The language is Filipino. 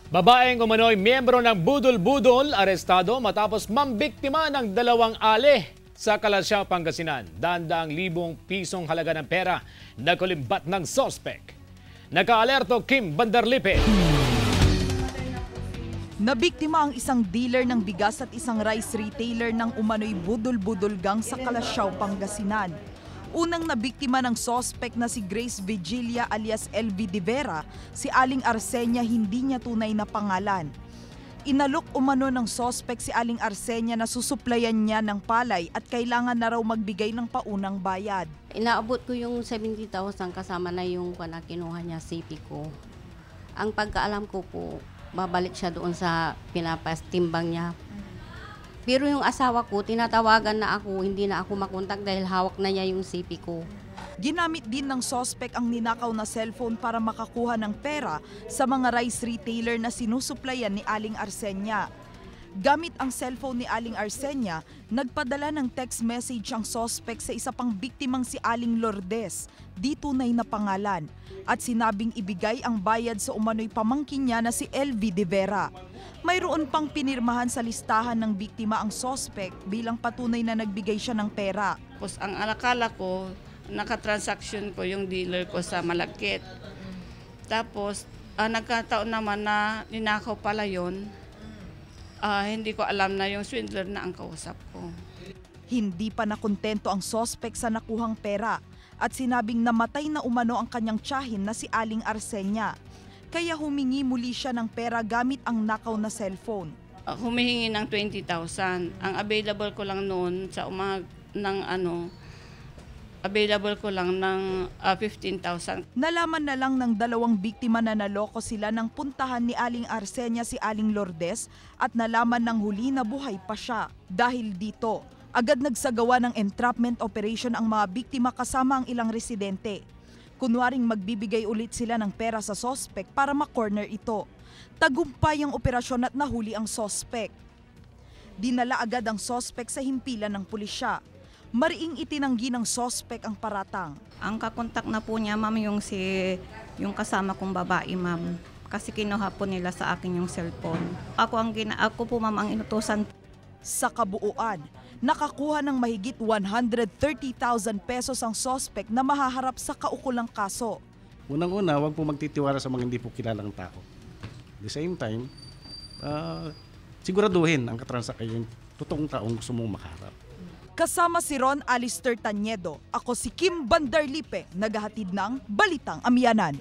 Babaeng umano'y miyembro ng Budol-Budol arestado matapos mambiktima ng dalawang ale sa Kalasyaw, Pangasinan. Daang libong pisong halaga ng pera na kulimbat ng sospek. Naka-alerto Kim Bandarlipe. Nabiktima ang isang dealer ng bigas at isang rice retailer ng umano'y budol-budol gang sa Kalasyaw, Pangasinan. Unang nabiktima ng sospek na si Grace Vigilia alias LV De Vera, si Aling Arsenia hindi niya tunay na pangalan. Inalok umano ng sospek si Aling Arsenia na susuplayan niya ng palay at kailangan na raw magbigay ng paunang bayad. Inaabot ko yung 70,000 kasama na yung kinuha niya CP ko. Ang pagkaalam ko po, babalik siya doon sa pinapastimbang niya. Pero yung asawa ko, tinatawagan na ako, hindi na ako makontak dahil hawak na niya yung CP ko. Ginamit din ng sospek ang ninakaw na cellphone para makakuha ng pera sa mga rice retailer na sinusuplayan ni Aling Arsenia. Gamit ang cellphone ni Aling Arsenia, nagpadala ng text message ang sospek sa isa pang biktimang si Aling Lourdes, di tunay na pangalan, at sinabing ibigay ang bayad sa umano'y pamangkin niya na si LV De Vera. Mayroon pang pinirmahan sa listahan ng biktima ang sospek bilang patunay na nagbigay siya ng pera. Tapos ang alakala ko, nakatransaction ko yung dealer ko sa Malagkit. Tapos nagkataon naman na ninakaw pala yun. Hindi ko alam na yung swindler na ang kausap ko. Hindi pa nakontento ang sospek sa nakuhang pera at sinabing namatay na umano ang kanyang tiyahin na si Aling Arsenia. Kaya humingi muli siya ng pera gamit ang nakaw na cellphone. Humihingi ng 20,000. Ang available ko lang noon sa available ko lang ng 15,000. Nalaman na lang ng dalawang biktima na naloko sila nang puntahan ni Aling Arsenia si Aling Lourdes at nalaman ng huli na buhay pa siya. Dahil dito, agad nagsagawa ng entrapment operation ang mga biktima kasama ang ilang residente. Kunwaring magbibigay ulit sila ng pera sa sospek para makorner ito. Tagumpay ang operasyon at nahuli ang sospek. Dinala agad ang sospek sa himpilan ng pulisya. Mariing itinanggi ng sospek ang paratang. Ang kakontak na po niya, ma'am, yung kasama kong babae, ma'am. Kasi kinuha po nila sa akin yung cellphone. Ako po, ma'am, ang inutusan. Sa kabuuan, nakakuha ng mahigit 130,000 pesos ang sospek na mahaharap sa kaukulang kaso. Unang-una, huwag po magtitiwala sa mga hindi po kilalang tao. At the same time, siguraduhin ang katransakyan, totoong taong gusto mong makaharap. Kasama si Ron Alister Tanyedo, ako si Kim Bandarlipe, naghahatid ng Balitang Amyanan.